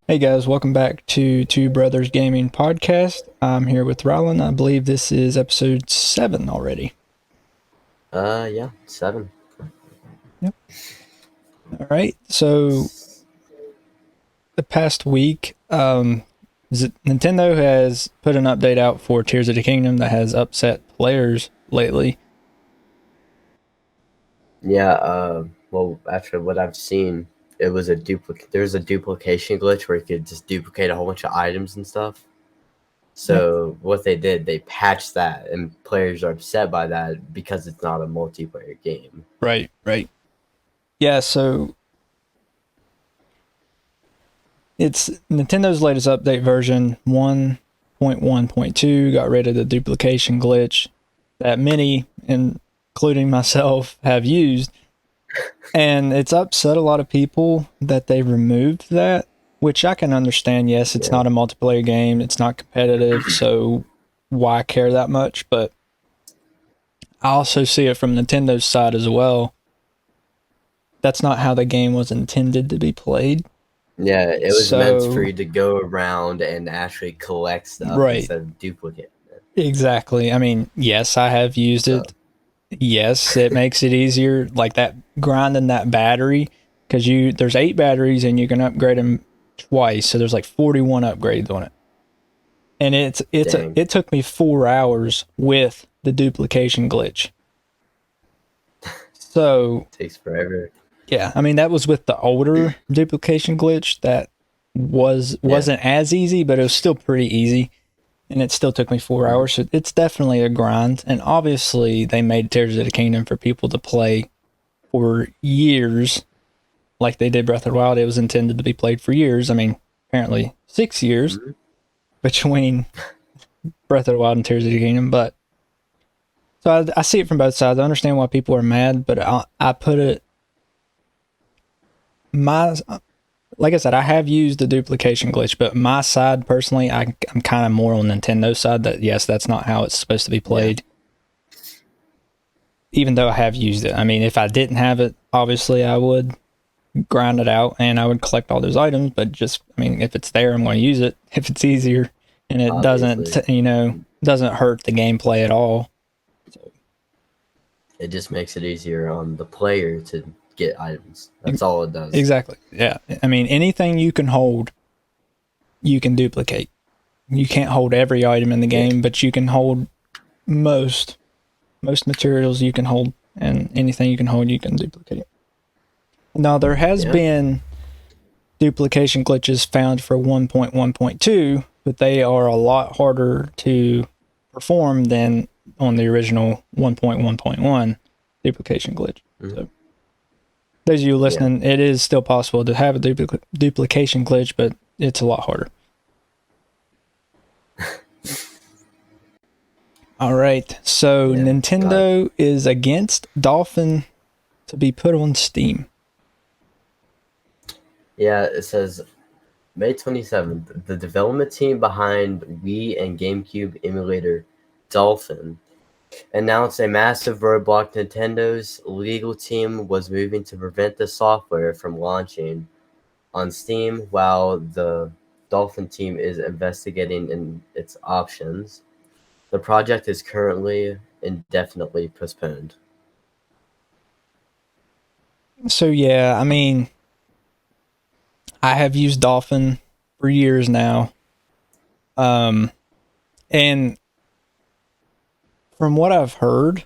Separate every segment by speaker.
Speaker 1: Hey guys, welcome back to Two Brothers Gaming Podcast. I'm here with Rylan. I believe this is episode 7 already.
Speaker 2: Yeah, 7.
Speaker 1: Yep. All right. So the past week, Nintendo has put an update out for Tears of the Kingdom that has upset players lately.
Speaker 2: Yeah, well, after what I've seen, it was a duplicate. There's a duplication glitch where you could just duplicate a whole bunch of items and stuff.
Speaker 1: Yeah.
Speaker 2: So what they did, they patched that, and players are upset by that because it's not a multiplayer game.
Speaker 1: Right. Right. Yeah. So it's Nintendo's latest update version 1.1.2 got rid of the duplication glitch that many, including myself, have used. And it's upset a lot of people that they removed that, which I can understand. Yes, it's not a multiplayer game, it's not competitive, so why care that much? But I also see it from Nintendo's side as well. That's not how the game was intended to be played.
Speaker 2: Yeah, it was meant for
Speaker 1: So,
Speaker 2: you to go around and actually collect stuff
Speaker 1: right,
Speaker 2: instead of duplicate it.
Speaker 1: exactly. I mean, yes, I have used
Speaker 2: So,
Speaker 1: it. Yes, it makes it easier, like that grinding that battery, because there's 8 batteries and you can upgrade them twice, so there's like 41 upgrades on it. And
Speaker 2: dang,
Speaker 1: it took me 4 hours with the duplication glitch. So
Speaker 2: takes forever.
Speaker 1: yeah, I mean that was with the older duplication glitch that
Speaker 2: Yeah,
Speaker 1: wasn't as easy, but it was still pretty easy, and it still took me 4 hours. So it's definitely a grind, and obviously they made Tears of the Kingdom for people to play for years, like they did Breath of the Wild. It was intended to be played for years. I mean, apparently 6 years between Breath of the Wild and Tears of the Kingdom, but so I see it from both sides. I understand why people are mad, but I put it my like I said, I have used the duplication glitch, but my side personally, I'm kind of more on Nintendo's side that yes, that's not how it's supposed to be
Speaker 2: yeah,
Speaker 1: played. Even though I have used it, I mean, if I didn't have it, obviously I would grind it out and I would collect all those items. But just, I mean, if it's there, I'm going to use it. If it's easier and it doesn't,
Speaker 2: obviously.
Speaker 1: doesn't hurt the gameplay at all.
Speaker 2: It just makes it easier on the player to get items. That's all it does.
Speaker 1: Exactly. Yeah. I mean, anything you can hold, you can duplicate. You can't hold every item in the
Speaker 2: Yeah.
Speaker 1: game, but you can hold most materials you can hold, and anything you can hold, you can duplicate it. Now, there has
Speaker 2: Yeah.
Speaker 1: been duplication glitches found for 1.1.2, but they are a lot harder to perform than on the original 1.1.1 duplication glitch.
Speaker 2: Mm-hmm.
Speaker 1: So, those of you
Speaker 2: Yeah.
Speaker 1: listening, it is still possible to have a duplication glitch, but it's a lot harder. All right, so
Speaker 2: Yeah.
Speaker 1: Nintendo is against Dolphin to be put on Steam.
Speaker 2: Yeah, it says May 27th, the development team behind Wii and GameCube emulator Dolphin announced a massive roadblock. Nintendo's legal team was moving to prevent the software from launching on Steam while the Dolphin team is investigating in its options. The project is currently indefinitely postponed.
Speaker 1: So yeah, I mean, I have used Dolphin for years now, and from what I've heard,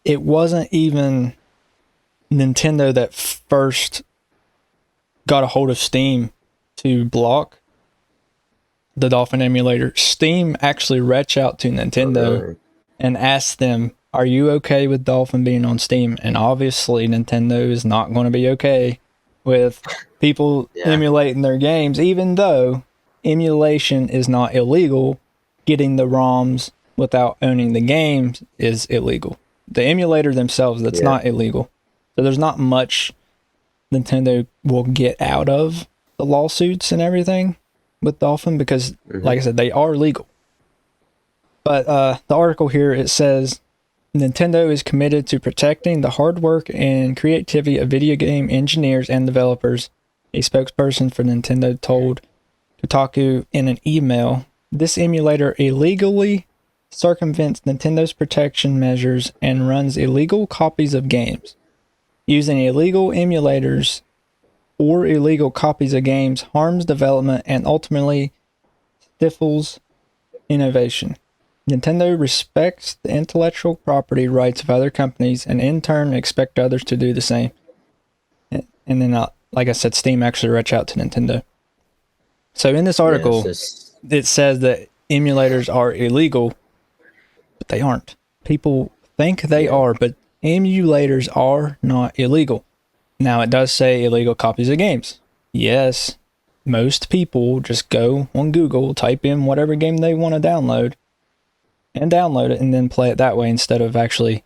Speaker 1: it wasn't even Nintendo that first got a hold of Steam to block the Dolphin emulator. Steam actually reached out to
Speaker 2: Oh,
Speaker 1: Nintendo
Speaker 2: really?
Speaker 1: and asked them, "Are you okay with Dolphin being on Steam?" And obviously, Nintendo is not going to be okay with people
Speaker 2: Yeah.
Speaker 1: emulating their games, even though emulation is not illegal. Getting the ROMs without owning the games is illegal. The emulator themselves, that's
Speaker 2: Yeah.
Speaker 1: not illegal. So there's not much Nintendo will get out of the lawsuits and everything with Dolphin because,
Speaker 2: Mm-hmm.
Speaker 1: like I said, they are legal. But the article here, it says Nintendo is committed to protecting the hard work and creativity of video game engineers and developers. A spokesperson for Nintendo told Kotaku in an email, this emulator illegally circumvents Nintendo's protection measures and runs illegal copies of games. Using illegal emulators or illegal copies of games harms development and ultimately stifles innovation. Nintendo respects the intellectual property rights of other companies and in turn expect others to do the same. And then, like I said, Steam actually reached out to Nintendo. So in this article, it says that emulators are illegal, but they aren't. People think they are, but emulators are not illegal. Now, it does say illegal copies of games. Yes, most people just go on Google, type in whatever game they want to download, and download it, and then play it that way instead of actually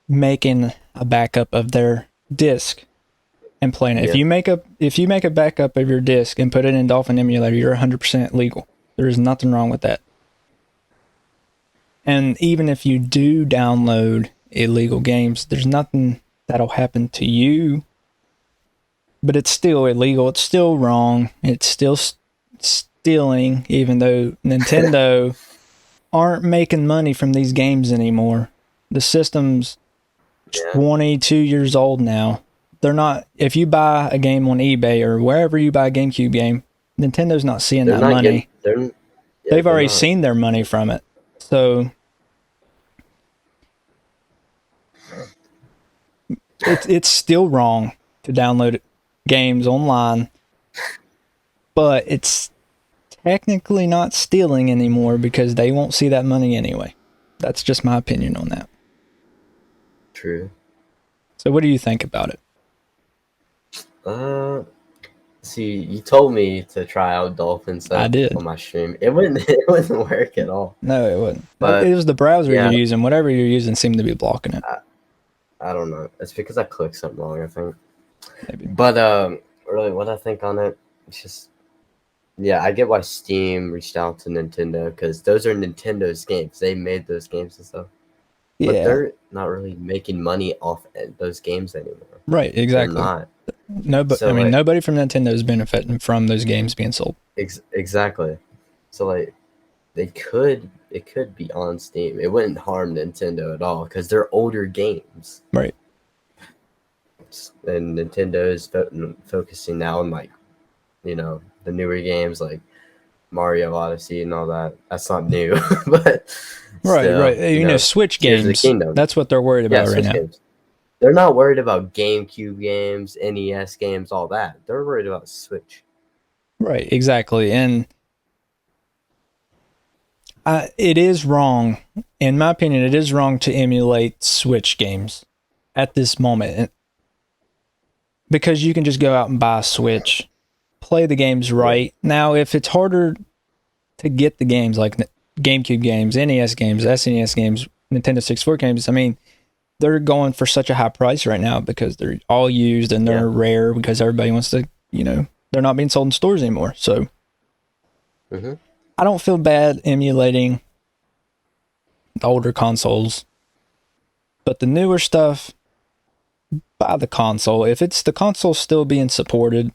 Speaker 1: making a backup of their disc and playing it. Yeah. If you make a backup of your disc and put it in Dolphin Emulator, you're 100% legal. There is nothing wrong with that. And even if you do download illegal games, there's nothing that'll happen to you. But it's still illegal. It's still wrong. It's still stealing, even though Nintendo aren't making money from these games anymore. The system's 22 years old now. They're not. If you buy a game on eBay or wherever you buy a GameCube game, Nintendo's not seeing that money. They've already seen their money from it. So it's still wrong to download games online, but it's technically not stealing anymore because they won't see that money anyway. That's just my opinion on that.
Speaker 2: True. So
Speaker 1: what do you think about it?
Speaker 2: See, you told me to try out Dolphin stuff
Speaker 1: I did.
Speaker 2: On my stream. It wouldn't work at all.
Speaker 1: No, it wouldn't. But it was the browser you're using. Whatever you're using seemed to be blocking it.
Speaker 2: I don't know. It's because I clicked something wrong, I think.
Speaker 1: Maybe.
Speaker 2: But really, what I think on it, it's just, I get why Steam reached out to Nintendo because those are Nintendo's games. They made those games and stuff. Yeah. But they're not really making money off those games anymore.
Speaker 1: Right, exactly.
Speaker 2: They're not.
Speaker 1: Nobody from Nintendo is benefiting from those games being sold.
Speaker 2: Exactly. So it could be on Steam. It wouldn't harm Nintendo at all because they're older games.
Speaker 1: Right.
Speaker 2: And Nintendo is focusing now on the newer games like Mario Odyssey and all that. That's not new, but
Speaker 1: right. You know, Switch games. That's what they're worried about right now.
Speaker 2: Games. They're not worried about GameCube games, NES games, all that. They're worried about Switch.
Speaker 1: Right, exactly. And it is wrong, in my opinion, it is wrong to emulate Switch games at this moment. Because you can just go out and buy a Switch, play the games right. Now, if it's harder to get the games like GameCube games, NES games, SNES games, Nintendo 64 games, I mean, they're going for such a high price right now because they're all used and they're rare because everybody wants to, they're not being sold in stores anymore. So I don't feel bad emulating the older consoles, but the newer stuff, buy the console. If it's the console still being supported,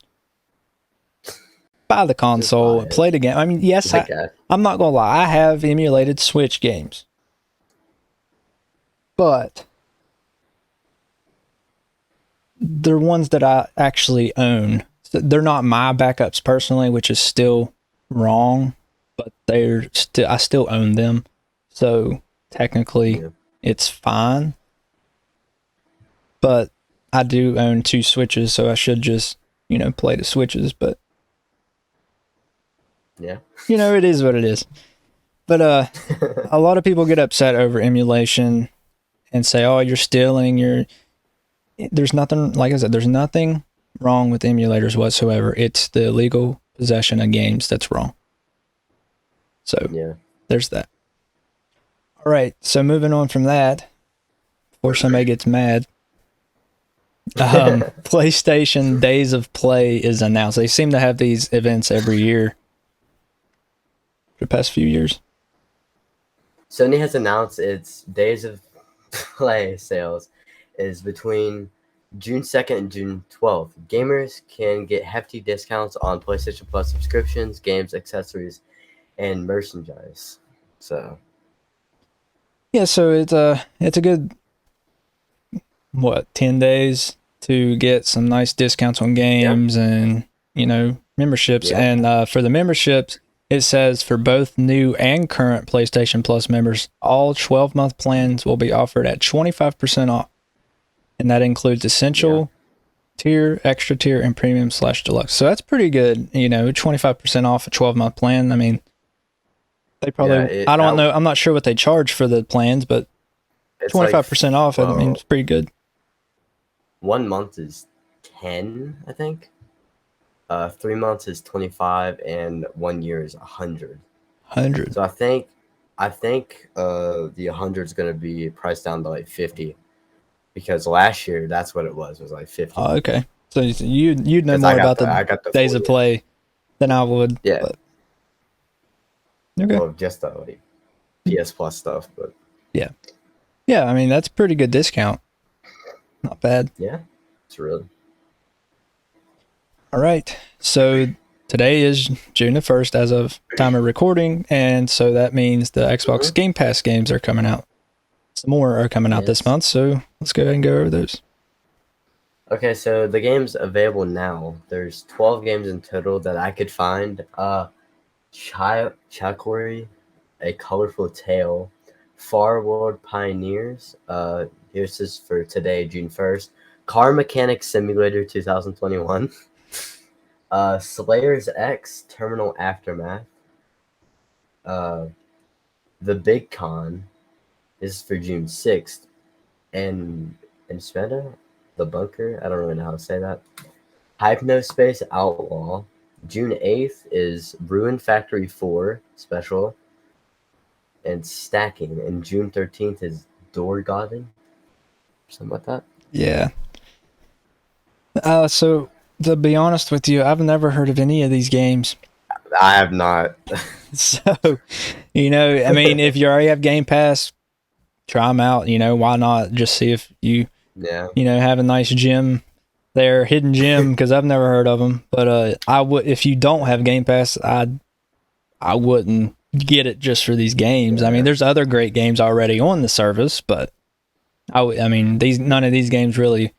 Speaker 1: buy the console, play the game. I mean, yes, I'm not going to lie. I have emulated Switch games, but they're ones that I actually own. They're not my backups personally, which is still wrong, but I still own them. So technically it's fine. But I do own 2 Switches, so I should just, play the Switches, but it is what it is. But a lot of people get upset over emulation and say, "Oh, you're stealing, there's nothing, like I said, there's nothing wrong with emulators whatsoever. It's the illegal possession of games that's wrong." So there's that. All right, so moving on from that, before somebody gets mad, PlayStation Days of Play is announced. They seem to have these events every year for the past few years.
Speaker 2: Sony has announced its Days of Play sales is between June 2nd and June 12th. Gamers can get hefty discounts on PlayStation Plus subscriptions, games, accessories, and merchandise. So
Speaker 1: Yeah, so it's a good 10 days to get some nice discounts on
Speaker 2: yeah,
Speaker 1: games and memberships.
Speaker 2: yeah,
Speaker 1: And for the memberships, it says for both new and current PlayStation Plus members, all 12-month plans will be offered at 25% off, and that includes
Speaker 2: yeah,
Speaker 1: essential tier, extra tier, and premium/deluxe. So that's pretty good. 25% off a 12-month plan. I mean, they
Speaker 2: yeah.
Speaker 1: probably, I don't know, I'm not sure what they charge for the plans, but
Speaker 2: It's like
Speaker 1: 25% off, I mean, it's pretty good.
Speaker 2: 1 month is 10, I think. 3 months is 25, and 1 year is 100.
Speaker 1: 100.
Speaker 2: So I think the 100 is gonna be priced down to like 50, because last year that's what it was like 50.
Speaker 1: Oh, okay. So you'd know
Speaker 2: Because
Speaker 1: more about
Speaker 2: I
Speaker 1: the
Speaker 2: got the
Speaker 1: days
Speaker 2: full
Speaker 1: of
Speaker 2: year.
Speaker 1: play than I would.
Speaker 2: Yeah,
Speaker 1: But okay.
Speaker 2: well, just the like PS Plus stuff, but
Speaker 1: Yeah. Yeah, I mean, that's a pretty good discount. Not bad.
Speaker 2: yeah, it's really
Speaker 1: All right. So today is June the 1st as of time of recording. And so that means the Xbox Game Pass games are coming out. Some more are coming out this
Speaker 2: yes.
Speaker 1: month. So let's go ahead and go over those.
Speaker 2: Okay, so the games available now, there's 12 games in total that I could find. Chicory, A Colorful Tale, Far World Pioneers. Here's this for today, June 1st. Car Mechanic Simulator 2021. Slayers X Terminal Aftermath. Uh, The Big Con is for June 6th. And Smeta, The Bunker, I don't really know how to say that. Hypnospace Outlaw. June 8th is Ruin Factory 4 special and Stacking. And June 13th is Door Garden. Something like that.
Speaker 1: Yeah. So to be honest with you, I've never heard of any of these games.
Speaker 2: I have not.
Speaker 1: So, I mean, if you already have Game Pass, try them out. Why not just see if
Speaker 2: Yeah.
Speaker 1: have a nice gem there, hidden gem, because I've never heard of them. But I would, if you don't have Game Pass, I wouldn't get it just for these games. I mean, there's other great games already on the service, but I mean, none of these games really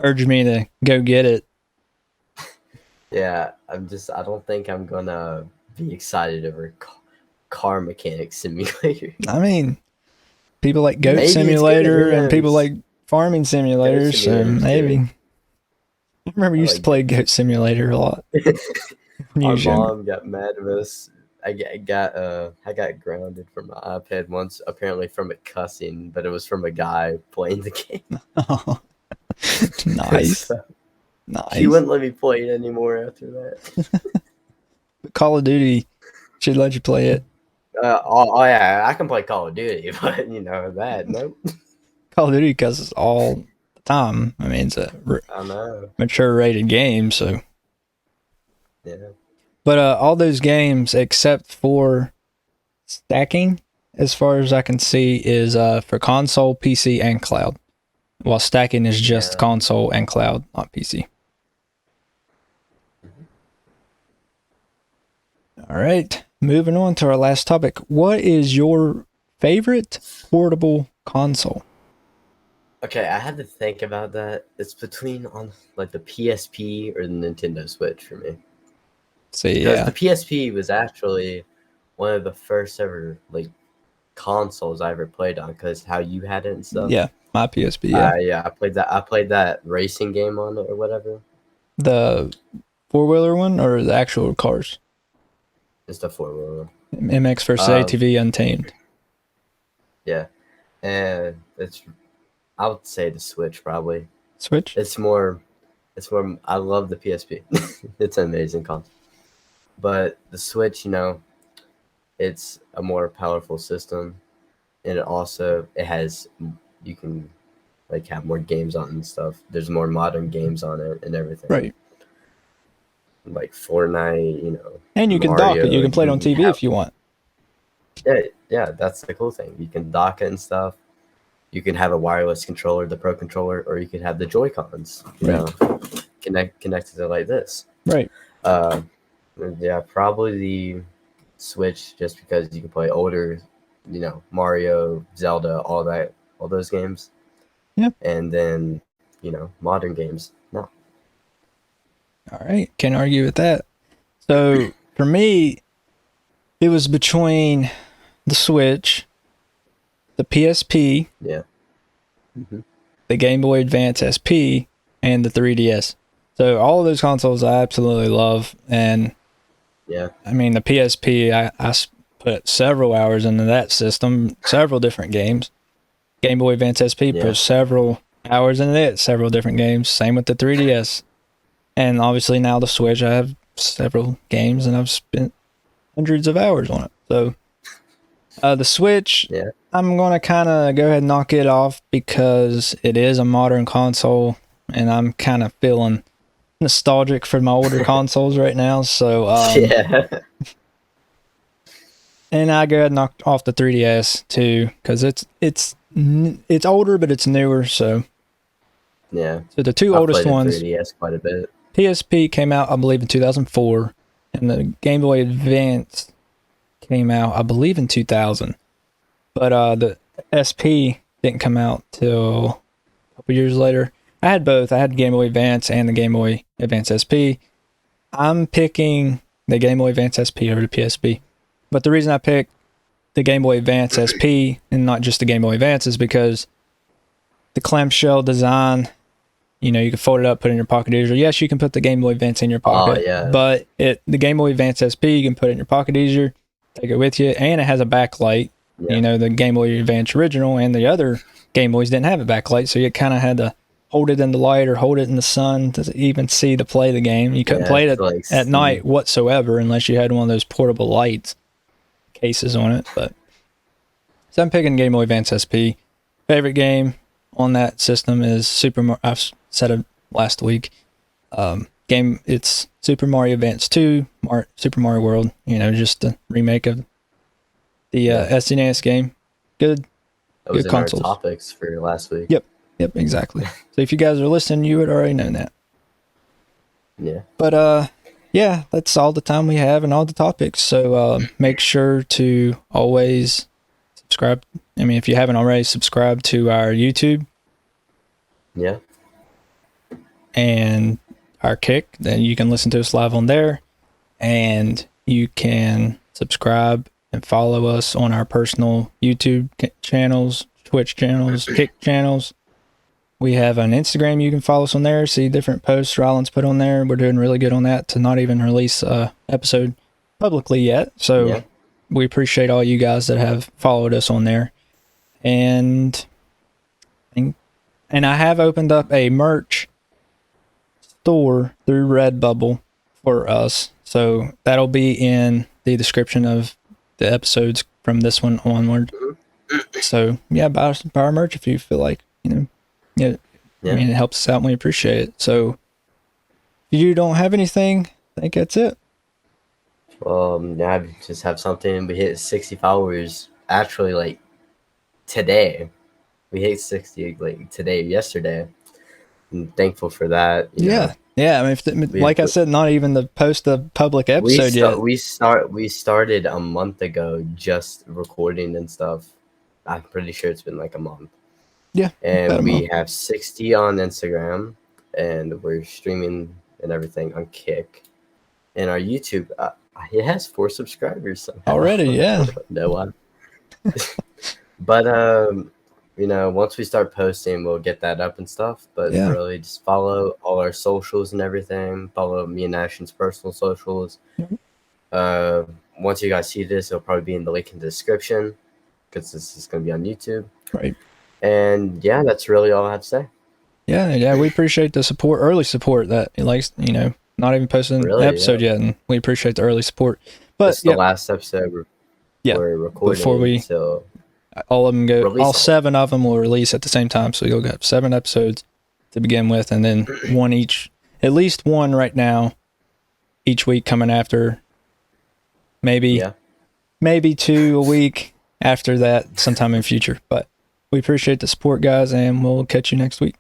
Speaker 1: urge me to go get it.
Speaker 2: Yeah. I don't think I'm gonna be excited over Car Mechanic Simulator.
Speaker 1: I mean, people like Goat
Speaker 2: Maybe it's good,
Speaker 1: Simulator
Speaker 2: who
Speaker 1: and people
Speaker 2: knows?
Speaker 1: like farming simulators, so
Speaker 2: Simulator's
Speaker 1: maybe.
Speaker 2: good.
Speaker 1: I remember
Speaker 2: I
Speaker 1: used to
Speaker 2: like
Speaker 1: play Goat Simulator a lot when you
Speaker 2: My
Speaker 1: was younger.
Speaker 2: mom got mad at us. I got grounded from my iPad once, apparently from it cussing, but it was from a guy playing the game.
Speaker 1: Oh, nice,
Speaker 2: So
Speaker 1: nice.
Speaker 2: he wouldn't let me play it anymore after that.
Speaker 1: Call of Duty should let you play it.
Speaker 2: Oh yeah, I can play Call of Duty, but that nope.
Speaker 1: Call of Duty cusses all the time. I mean, it's a
Speaker 2: I know.
Speaker 1: mature rated game, so.
Speaker 2: Yeah.
Speaker 1: But all those games, except for Stacking, as far as I can see, is for console, PC, and cloud. While Stacking is just console and cloud, not PC. All right, moving on to our last topic. What is your favorite portable console?
Speaker 2: Okay, I had to think about that. It's between on like the PSP or the Nintendo Switch for me.
Speaker 1: See,
Speaker 2: Because
Speaker 1: yeah,
Speaker 2: the PSP was actually one of the first ever like consoles I ever played on, because how you had it and stuff.
Speaker 1: yeah, my PSP, yeah.
Speaker 2: Yeah, I played that racing game on it or whatever.
Speaker 1: The four-wheeler one or the actual cars?
Speaker 2: Just a 4-wheeler.
Speaker 1: MX vs. ATV Untamed.
Speaker 2: Yeah, and I would say the Switch probably.
Speaker 1: Switch?
Speaker 2: It's more. I love the PSP. It's an amazing console, but the Switch, it's a more powerful system, and it has, you can like have more games on it and stuff. There's more modern games on it and everything.
Speaker 1: Right.
Speaker 2: Like Fortnite,
Speaker 1: And you can dock it. You can play it on TV if you want.
Speaker 2: Yeah, that's the cool thing. You can dock it and stuff. you can have a wireless controller, the Pro controller, or you could have the Joy-Cons, connected to like this.
Speaker 1: Right.
Speaker 2: Yeah, probably the Switch, just because you can play older, Mario, Zelda, all those games.
Speaker 1: Yeah.
Speaker 2: And then, modern games. No.
Speaker 1: All right. Can't argue with that. So for me, it was between the Switch, the PSP,
Speaker 2: Yeah.
Speaker 1: the Game Boy Advance SP, and the 3DS. So all of those consoles I absolutely love. And
Speaker 2: Yeah.
Speaker 1: I mean, the PSP, I put several hours into that system, several different games. Game Boy Advance SP put several hours into it, several different games. Same with the 3DS. And obviously now the Switch, I have several games and I've spent hundreds of hours on it. So the Switch, I'm going to kind of go ahead and knock it off because it is a modern console and I'm kind of feeling nostalgic for my older consoles right now. So and I go ahead and knock off the 3DS too because it's older but it's newer. So
Speaker 2: yeah.
Speaker 1: So the two oldest ones,
Speaker 2: 3DS quite a bit.
Speaker 1: PSP came out I believe in 2004, and the Game Boy Advance came out I believe in 2000. But the SP didn't come out till a couple years later. I had both. I had Game Boy Advance and the Game Boy Advance SP. I'm picking the Game Boy Advance SP over the PSP. But the reason I picked the Game Boy Advance SP and not just the Game Boy Advance is because the clamshell design, you can fold it up, put it in your pocket easier. Yes, you can put the Game Boy Advance in your pocket. But the Game Boy Advance SP, you can put it in your pocket easier, take it with you, and it has a backlight. Yeah. The Game Boy Advance original and the other Game Boys didn't have a backlight, so you kind of had to hold it in the light or hold it in the sun to even see to play the game. You couldn't play it at night whatsoever unless you had one of those portable lights cases on it. But so I'm picking Game Boy Advance SP. Favorite game on that system is Super Mario. I've said it last week. It's Super Mario Advance 2, Super Mario World. Just a remake of the SNES game. Good.
Speaker 2: That was
Speaker 1: good
Speaker 2: in
Speaker 1: consoles.
Speaker 2: Our topics for last week.
Speaker 1: Yep, exactly. So if you guys are listening, you would already know that.
Speaker 2: Yeah.
Speaker 1: But yeah, that's all the time we have and all the topics. So make sure to always subscribe. I mean, if you haven't already, subscribe to our YouTube.
Speaker 2: Yeah.
Speaker 1: And our Kick. Then you can listen to us live on there. And you can subscribe and follow us on our personal YouTube channels, Twitch channels, Kick channels. We have an Instagram. You can follow us on there. See different posts Ryland's put on there. We're doing really good on that to not even release a episode publicly yet. So we appreciate all you guys that have followed us on there. And I have opened up a merch store through Redbubble for us. So that'll be in the description of the episodes from this one onward. So buy our merch if you feel like, I mean, it helps us out and we appreciate it. So if you don't have anything, I think that's it.
Speaker 2: I just have something. We hit 60 followers actually like today. We hit 60 like today, yesterday. I'm thankful for that.
Speaker 1: Yeah. I mean, like I said, not even to post a public episode yet.
Speaker 2: We started a month ago just recording and stuff. I'm pretty sure it's been like a month.
Speaker 1: Yeah.
Speaker 2: And we have 60 on Instagram, and we're streaming and everything on Kick. And our YouTube, it has 4 subscribers somehow.
Speaker 1: Already, yeah.
Speaker 2: I don't know why. But once we start posting, we'll get that up and stuff. But really, just follow all our socials and everything. Follow me and Ashton's personal socials. Once you guys see this, it'll probably be in the link in the description because this is going to be on YouTube.
Speaker 1: Right.
Speaker 2: And that's really all I have to say.
Speaker 1: Yeah, we appreciate the support, early support that likes, not even posting an episode yet, and we appreciate the early support. But
Speaker 2: it's the last episode we're recording
Speaker 1: before all of them all 7 of them will release at the same time, so you'll get 7 episodes to begin with, and then one each, at least one right now, each week coming after, maybe 2 a week after that, sometime in future. But We appreciate the support, guys, and we'll catch you next week.